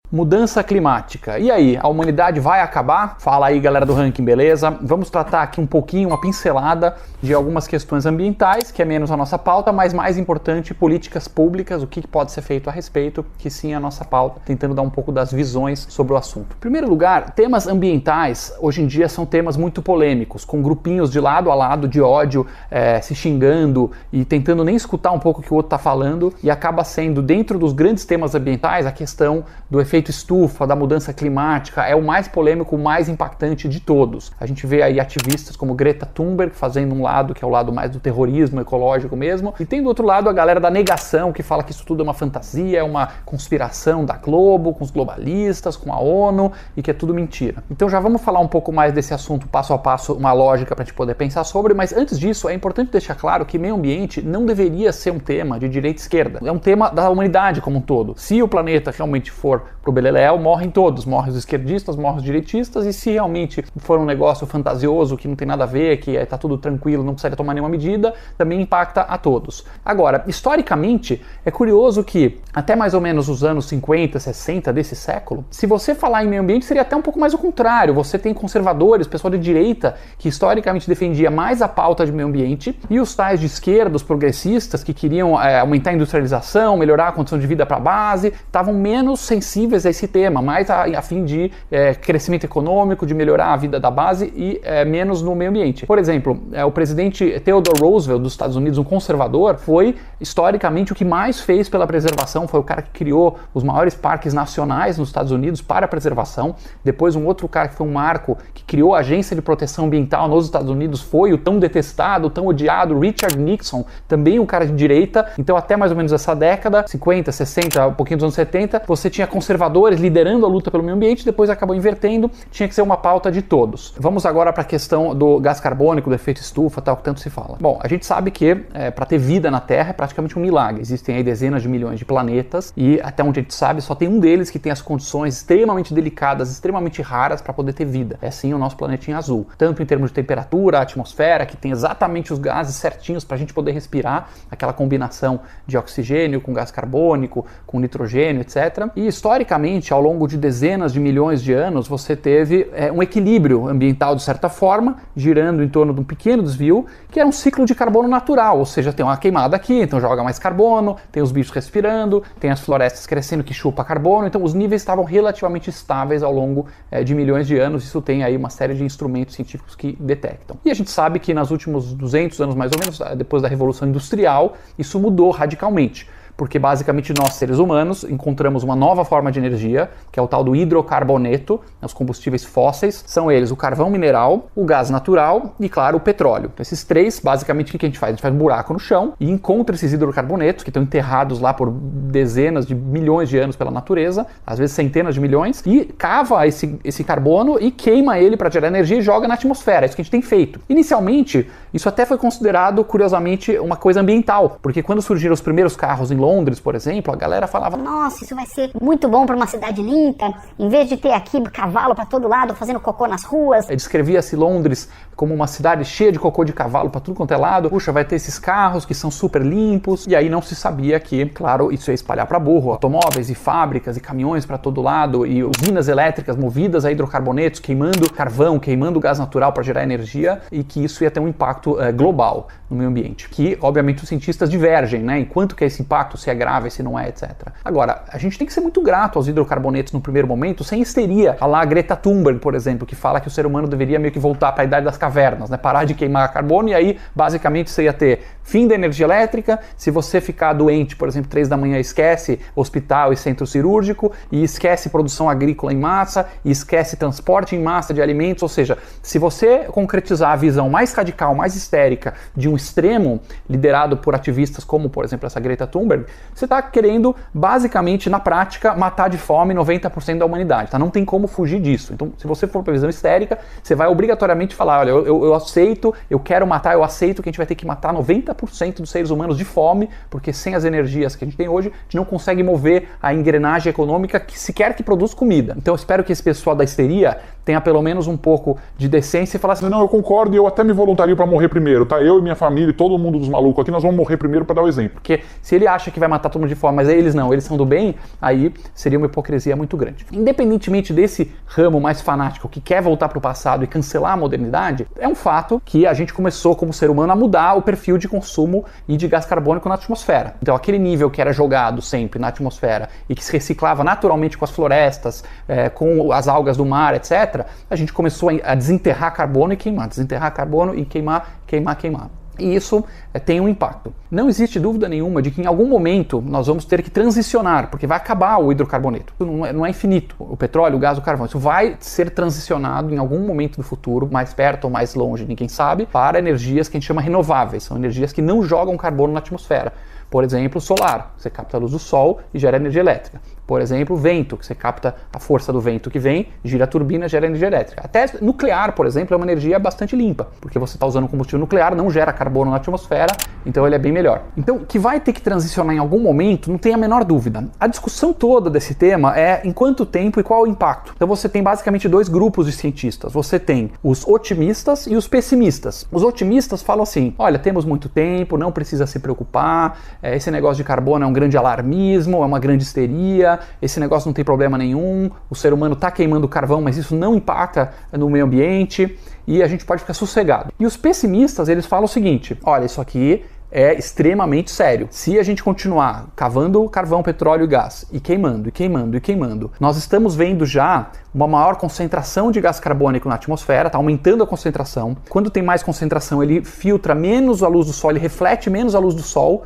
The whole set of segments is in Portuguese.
Mudança climática. E aí, a humanidade vai acabar? Fala aí, galera do Ranking, beleza? Vamos tratar aqui um pouquinho, uma pincelada de algumas questões ambientais, que é menos a nossa pauta, mas mais importante, políticas públicas, o que pode ser feito a respeito, que sim é a nossa pauta, tentando dar um pouco das visões sobre o assunto. Em primeiro lugar, temas ambientais, hoje em dia, são temas muito polêmicos, com grupinhos de lado a lado de ódio, se xingando e tentando nem escutar um pouco o que o outro está falando, e acaba sendo, dentro dos grandes temas ambientais, a questão do efeito estufa, da mudança climática, é o mais polêmico, o mais impactante de todos. A gente vê aí ativistas como Greta Thunberg fazendo um lado que é o lado mais do terrorismo ecológico mesmo, e tem do outro lado a galera da negação, que fala que isso tudo é uma fantasia, é uma conspiração da Globo, com os globalistas, com a ONU, e que é tudo mentira. Então já vamos falar um pouco mais desse assunto passo a passo, uma lógica para a gente poder pensar sobre, mas antes disso é importante deixar claro que meio ambiente não deveria ser um tema de direita e esquerda, é um tema da humanidade como um todo. Se o planeta realmente for pro beleléu, morrem todos, morrem os esquerdistas, morrem os direitistas, e se realmente for um negócio fantasioso, que não tem nada a ver, que tá tudo tranquilo, não precisaria tomar nenhuma medida, também impacta a todos. Agora, historicamente, é curioso que até mais ou menos os anos 50, 60 desse século, se você falar em meio ambiente, seria até um pouco mais o contrário. Você tem conservadores, pessoal de direita, que historicamente defendia mais a pauta de meio ambiente, e os tais de esquerda, os progressistas, que queriam aumentar a industrialização, melhorar a condição de vida para a base, estavam menos sensíveis a esse tema, mais a fim de crescimento econômico, de melhorar a vida da base e menos no meio ambiente. Por exemplo, o presidente Theodore Roosevelt dos Estados Unidos, um conservador, foi historicamente o que mais fez pela preservação, foi o cara que criou os maiores parques nacionais nos Estados Unidos para a preservação. Depois um outro cara que foi um marco, que criou a Agência de Proteção Ambiental nos Estados Unidos, foi o tão detestado, tão odiado Richard Nixon, também um cara de direita. Então até mais ou menos essa década, 50, 60, um pouquinho dos anos 70, você tinha conservadores liderando a luta pelo meio ambiente, depois acabou invertendo, tinha que ser uma pauta de todos. Vamos agora para a questão do gás carbônico, do efeito estufa, tal, que tanto se fala. Bom, a gente sabe que para ter vida na Terra é praticamente um milagre. Existem aí dezenas de milhões de planetas e até onde a gente sabe só tem um deles que tem as condições extremamente delicadas, extremamente raras para poder ter vida. É sim o nosso planetinha azul. Tanto em termos de temperatura, a atmosfera, que tem exatamente os gases certinhos para a gente poder respirar, aquela combinação de oxigênio com gás carbônico, com nitrogênio, etc. E historicamente, ao longo de dezenas de milhões de anos, você teve um equilíbrio ambiental de certa forma, girando em torno de um pequeno desvio, que é um ciclo de carbono natural, ou seja, tem uma queimada aqui, então joga mais carbono, tem os bichos respirando, tem as florestas crescendo que chupa carbono, então os níveis estavam relativamente estáveis ao longo de milhões de anos. Isso tem aí uma série de instrumentos científicos que detectam. E a gente sabe que nos últimos 200 anos mais ou menos, depois da Revolução Industrial, isso mudou radicalmente. Porque basicamente nós, seres humanos, encontramos uma nova forma de energia, que é o tal do hidrocarboneto, os combustíveis fósseis, são eles o carvão mineral, o gás natural e, claro, o petróleo. Então, esses três, basicamente, o que a gente faz? A gente faz um buraco no chão e encontra esses hidrocarbonetos, que estão enterrados lá por dezenas de milhões de anos pela natureza, às vezes centenas de milhões, e cava esse carbono e queima ele para gerar energia e joga na atmosfera. É isso que a gente tem feito. Inicialmente, isso até foi considerado, curiosamente, uma coisa ambiental, porque quando surgiram os primeiros carros em Londres, por exemplo, a galera falava: nossa, isso vai ser muito bom para uma cidade limpa, em vez de ter aqui cavalo para todo lado fazendo cocô nas ruas. Descrevia-se Londres como uma cidade cheia de cocô de cavalo para tudo quanto é lado. Puxa, vai ter esses carros que são super limpos. E aí não se sabia que, claro, isso ia espalhar para burro. Automóveis e fábricas e caminhões para todo lado e usinas elétricas movidas a hidrocarbonetos, queimando carvão, queimando gás natural para gerar energia, e que isso ia ter um impacto global no meio ambiente. Que, obviamente, os cientistas divergem, né? Enquanto que é esse impacto, se é grave, se não é, etc. Agora, a gente tem que ser muito grato aos hidrocarbonetos no primeiro momento, sem histeria. A lá Greta Thunberg, por exemplo, que fala que o ser humano deveria meio que voltar para a idade das cavernas, né? Parar de queimar carbono, e aí, basicamente, você ia ter fim da energia elétrica. Se você ficar doente, por exemplo, 3 da manhã, esquece hospital e centro cirúrgico, e esquece produção agrícola em massa, e esquece transporte em massa de alimentos. Ou seja, se você concretizar a visão mais radical, mais histérica de um extremo, liderado por ativistas como, por exemplo, essa Greta Thunberg, você está querendo, basicamente, na prática, matar de fome 90% da humanidade, tá? Não tem como fugir disso. Então, se você for para a visão histérica, você vai obrigatoriamente falar: olha, eu aceito, eu quero matar, eu aceito que a gente vai ter que matar 90% dos seres humanos de fome, porque sem as energias que a gente tem hoje, a gente não consegue mover a engrenagem econômica que sequer que produz comida. Então, eu espero que esse pessoal da histeria tenha pelo menos um pouco de decência e falar assim: não, eu concordo e eu até me voluntario para morrer primeiro, tá? Eu e minha família e todo mundo dos malucos aqui, nós vamos morrer primeiro para dar o exemplo. Porque se ele acha que vai matar todo mundo de fome, mas eles não, eles são do bem, aí seria uma hipocrisia muito grande. Independentemente desse ramo mais fanático que quer voltar para o passado e cancelar a modernidade, é um fato que a gente começou como ser humano a mudar o perfil de consumo e de gás carbônico na atmosfera. Então aquele nível que era jogado sempre na atmosfera e que se reciclava naturalmente com as florestas, com as algas do mar, etc., a gente começou a desenterrar carbono e queimar, desenterrar carbono e queimar. E isso tem um impacto. Não existe dúvida nenhuma de que em algum momento nós vamos ter que transicionar, porque vai acabar o hidrocarboneto. Não é infinito, o petróleo, o gás, o carvão. Isso vai ser transicionado em algum momento do futuro, mais perto ou mais longe, ninguém sabe, para energias que a gente chama renováveis. São energias que não jogam carbono na atmosfera. Por exemplo, solar, você capta a luz do sol e gera energia elétrica. Por exemplo, vento, que você capta a força do vento que vem, gira a turbina, gera energia elétrica. Até nuclear, por exemplo, é uma energia bastante limpa, porque você está usando combustível nuclear, não gera carbono na atmosfera, então ele é bem melhor. Então, que vai ter que transicionar em algum momento, não tem a menor dúvida. A discussão toda desse tema é em quanto tempo e qual o impacto. Então você tem basicamente dois grupos de cientistas. Você tem os otimistas e os pessimistas. Os otimistas falam assim, olha, temos muito tempo, não precisa se preocupar, esse negócio de carbono é um grande alarmismo, é uma grande histeria, esse negócio não tem problema nenhum, o ser humano está queimando carvão, mas isso não impacta no meio ambiente e a gente pode ficar sossegado. E os pessimistas, eles falam o seguinte, olha, isso aqui é extremamente sério. Se a gente continuar cavando carvão, petróleo e gás e queimando, nós estamos vendo já uma maior concentração de gás carbônico na atmosfera, está aumentando a concentração. Quando tem mais concentração, ele filtra menos a luz do sol, ele reflete menos a luz do sol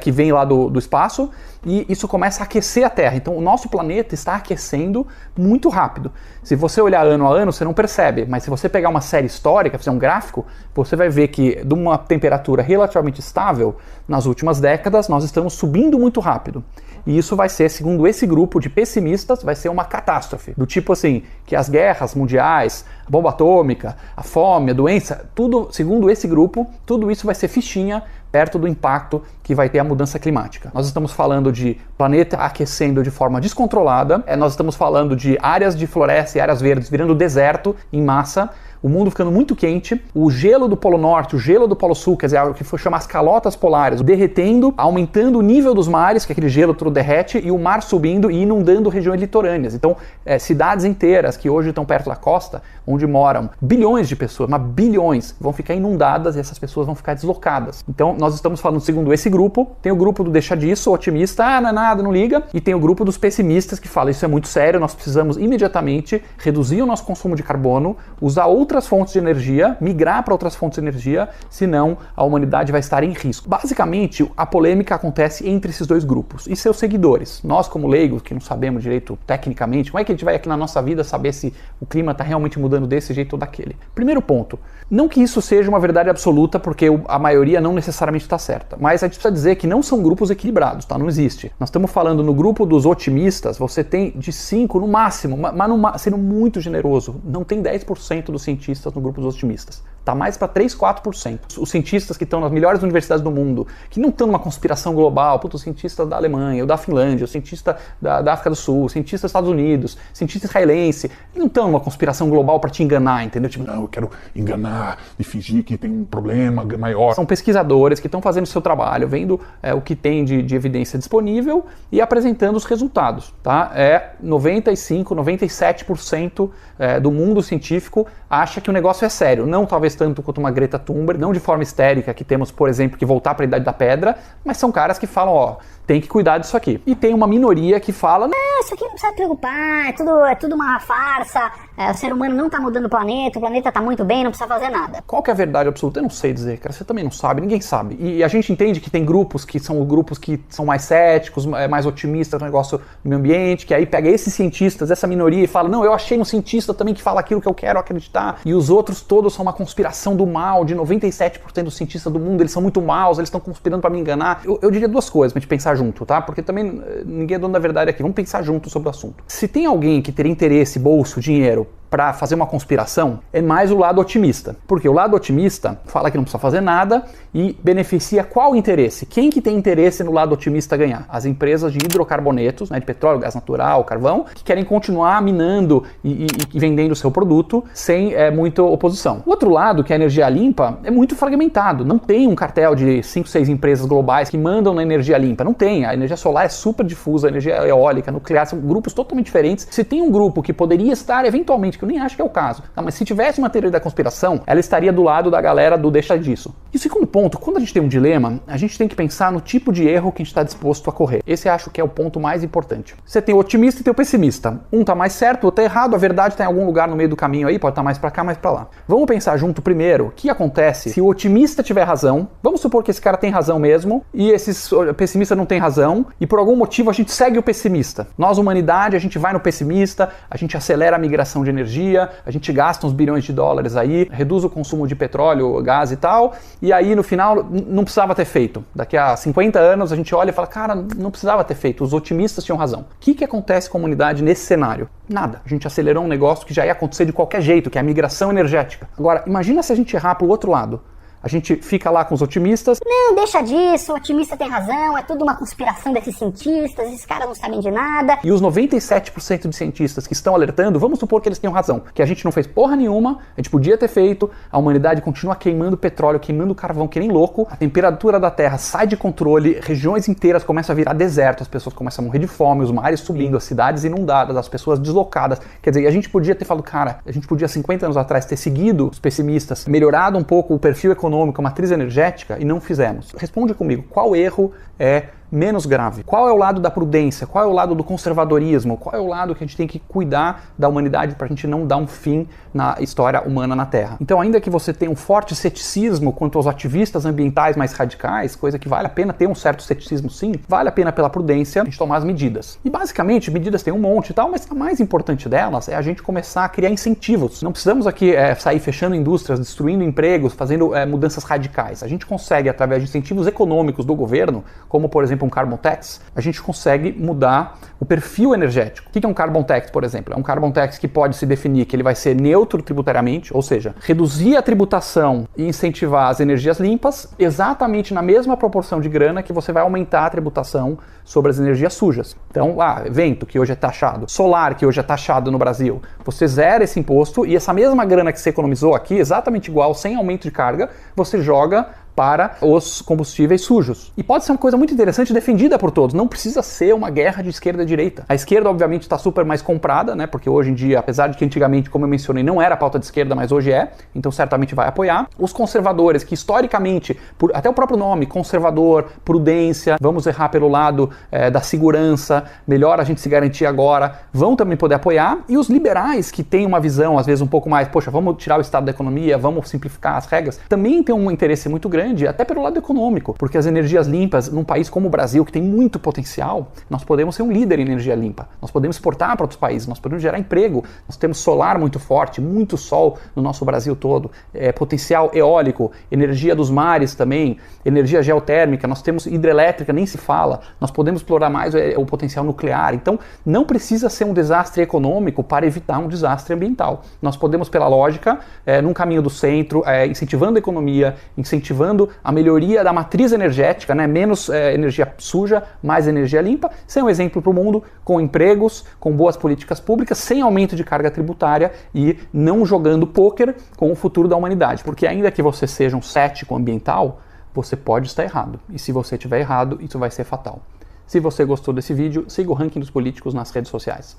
que vem lá do espaço, e isso começa a aquecer a Terra. Então o nosso planeta está aquecendo muito rápido. Se você olhar ano a ano, você não percebe, mas se você pegar uma série histórica, fizer um gráfico, você vai ver que de uma temperatura relativamente estável, nas últimas décadas, nós estamos subindo muito rápido. E isso vai ser, segundo esse grupo de pessimistas, vai ser uma catástrofe. Do tipo assim, que as guerras mundiais, a bomba atômica, a fome, a doença, tudo, segundo esse grupo, tudo isso vai ser fichinha perto do impacto que vai ter a mudança climática. Nós estamos falando de planeta aquecendo de forma descontrolada, nós estamos falando de áreas de floresta e áreas verdes virando deserto em massa, o mundo ficando muito quente, o gelo do Polo Norte, o gelo do Polo Sul, quer dizer, o que foi chamar as calotas polares, derretendo, aumentando o nível dos mares, que aquele gelo todo derrete, e o mar subindo e inundando regiões litorâneas. Então, cidades inteiras que hoje estão perto da costa, onde moram bilhões de pessoas, mas bilhões, vão ficar inundadas e essas pessoas vão ficar deslocadas. Então, nós estamos falando, segundo esse grupo, tem o grupo do deixa disso, otimista, não é nada, não liga, e tem o grupo dos pessimistas que fala, isso é muito sério, nós precisamos imediatamente reduzir o nosso consumo de carbono, usar outras fontes de energia, migrar para outras fontes de energia, senão a humanidade vai estar em risco. Basicamente, a polêmica acontece entre esses dois grupos e seus seguidores. Nós, como leigos, que não sabemos direito tecnicamente, como é que a gente vai aqui na nossa vida saber se o clima está realmente mudando desse jeito ou daquele? Primeiro ponto, não que isso seja uma verdade absoluta, porque a maioria não necessariamente está certa, mas a gente precisa dizer que não são grupos equilibrados, tá? Não existe. Nós estamos falando no grupo dos otimistas, você tem de 5 no máximo, mas sendo muito generoso, não tem 10% dos cientistas no grupo dos otimistas. Está mais para 3, 4%. Os cientistas que estão nas melhores universidades do mundo, que não estão numa conspiração global, o cientista da Alemanha, o da Finlândia, o cientista da África do Sul, o cientista dos Estados Unidos, o cientista israelense, eles não estão numa conspiração global para te enganar, entendeu? Tipo, não, eu quero enganar e fingir que tem um problema maior. São pesquisadores que estão fazendo o seu trabalho, vendo o que tem de evidência disponível e apresentando os resultados, tá? 95, 97% do mundo científico acha que o negócio é sério. Não talvez tanto quanto uma Greta Thunberg, não de forma histérica, que temos, por exemplo, que voltar para a Idade da Pedra, mas são caras que falam, ó, tem que cuidar disso aqui. E tem uma minoria que fala, não, isso aqui não precisa preocupar, é tudo uma farsa, o ser humano não está mudando o planeta está muito bem, não precisa fazer nada. Qual que é a verdade absoluta? Eu não sei dizer, cara, você também não sabe, ninguém sabe. E a gente entende que tem grupos que são mais céticos, mais otimistas no negócio do meio ambiente, que aí pega esses cientistas, essa minoria e fala, não, eu achei um cientista também que fala aquilo que eu quero acreditar, e os outros todos são uma conspiração do mal, de 97% dos cientistas do mundo, eles são muito maus, eles estão conspirando para me enganar. Eu diria duas coisas pra gente pensar junto, tá? Porque também ninguém é dono da verdade aqui. Vamos pensar junto sobre o assunto. Se tem alguém que teria interesse, bolso, dinheiro, para fazer uma conspiração é mais o lado otimista. Porque o lado otimista fala que não precisa fazer nada e beneficia qual interesse? Quem que tem interesse no lado otimista ganhar? As empresas de hidrocarbonetos, né, de petróleo, gás natural, carvão, que querem continuar minando e vendendo o seu produto sem muita oposição. O outro lado, que é a energia limpa, é muito fragmentado. Não tem um cartel de 5, 6 empresas globais que mandam na energia limpa. Não tem. A energia solar é super difusa, a energia eólica, nuclear, são grupos totalmente diferentes. Se tem um grupo que poderia estar eventualmente, que eu nem acho que é o caso, tá? Mas se tivesse uma teoria da conspiração, ela estaria do lado da galera do deixa disso. E o segundo ponto, quando a gente tem um dilema, a gente tem que pensar no tipo de erro que a gente está disposto a correr. Esse acho que é o ponto mais importante. Você tem o otimista e tem o pessimista. Um tá mais certo, o outro tá errado, a verdade tá em algum lugar no meio do caminho aí, pode estar mais para cá, mais para lá. Vamos pensar junto primeiro o que acontece se o otimista tiver razão. Vamos supor que esse cara tem razão mesmo e esse pessimista não tem razão e por algum motivo a gente segue o pessimista. Nós, humanidade, a gente vai no pessimista, a gente acelera a migração de energia, a gente gasta uns bilhões de dólares aí, reduz o consumo de petróleo, gás e tal, e aí no final não precisava ter feito. Daqui a 50 anos a gente olha e fala, cara, não precisava ter feito, os otimistas tinham razão. O que acontece com a humanidade nesse cenário? Nada. A gente acelerou um negócio que já ia acontecer de qualquer jeito, que é a migração energética. Agora, imagina se a gente errar para o outro lado. A gente fica lá com os otimistas. Não, deixa disso, o otimista tem razão, é tudo uma conspiração desses cientistas, esses caras não sabem de nada. E os 97% de cientistas que estão alertando, vamos supor que eles tenham razão, que a gente não fez porra nenhuma, a gente podia ter feito, a humanidade continua queimando petróleo, queimando carvão que nem louco, a temperatura da Terra sai de controle, regiões inteiras começam a virar deserto, as pessoas começam a morrer de fome, os mares subindo, as cidades inundadas, as pessoas deslocadas. Quer dizer, a gente podia ter falado, cara, a gente podia 50 anos atrás ter seguido os pessimistas, melhorado um pouco o perfil econômico, a matriz energética, e não fizemos. Responde comigo, qual erro é menos grave? Qual é o lado da prudência? Qual é o lado do conservadorismo? Qual é o lado que a gente tem que cuidar da humanidade para a gente não dar um fim na história humana na Terra? Então, ainda que você tenha um forte ceticismo quanto aos ativistas ambientais mais radicais, coisa que vale a pena ter um certo ceticismo sim, vale a pena pela prudência a gente tomar as medidas. E basicamente, medidas tem um monte e tal, mas a mais importante delas é a gente começar a criar incentivos. Não precisamos aqui sair fechando indústrias, destruindo empregos, fazendo mudanças radicais. A gente consegue, através de incentivos econômicos do governo, como por exemplo um carbon tax, a gente consegue mudar o perfil energético. O que é um carbon tax, por exemplo? É um carbon tax que pode se definir que ele vai ser neutro tributariamente, ou seja, reduzir a tributação e incentivar as energias limpas exatamente na mesma proporção de grana que você vai aumentar a tributação sobre as energias sujas. Então, vento, que hoje é taxado, solar, que hoje é taxado no Brasil, você zera esse imposto e essa mesma grana que você economizou aqui, exatamente igual, sem aumento de carga, você joga para os combustíveis sujos. E pode ser uma coisa muito interessante, defendida por todos. Não precisa ser uma guerra de esquerda e direita. A esquerda, obviamente, está super mais comprada, né? Porque hoje em dia, apesar de que antigamente, como eu mencionei, não era pauta de esquerda, mas hoje é, então certamente vai apoiar. Os conservadores, que historicamente, até o próprio nome, conservador, prudência, vamos errar pelo lado da segurança, melhor a gente se garantir agora, vão também poder apoiar. E os liberais, que têm uma visão, às vezes, um pouco mais, poxa, vamos tirar o estado da economia, vamos simplificar as regras, também tem um interesse muito grande, até pelo lado econômico, porque as energias limpas, num país como o Brasil, que tem muito potencial, nós podemos ser um líder em energia limpa, nós podemos exportar para outros países, nós podemos gerar emprego, nós temos solar muito forte, muito sol no nosso Brasil todo, potencial eólico, energia dos mares também, energia geotérmica, nós temos hidrelétrica, nem se fala, nós podemos explorar mais o potencial nuclear, então não precisa ser um desastre econômico para evitar um desastre ambiental. Nós podemos, pela lógica, num caminho do centro, incentivando a economia, incentivando a melhoria da matriz energética, né? Menos energia suja, mais energia limpa, ser um exemplo para o mundo, com empregos, com boas políticas públicas, sem aumento de carga tributária e não jogando pôquer com o futuro da humanidade. Porque ainda que você seja um cético ambiental, você pode estar errado. E se você estiver errado, isso vai ser fatal. Se você gostou desse vídeo, siga o Ranking dos Políticos nas redes sociais.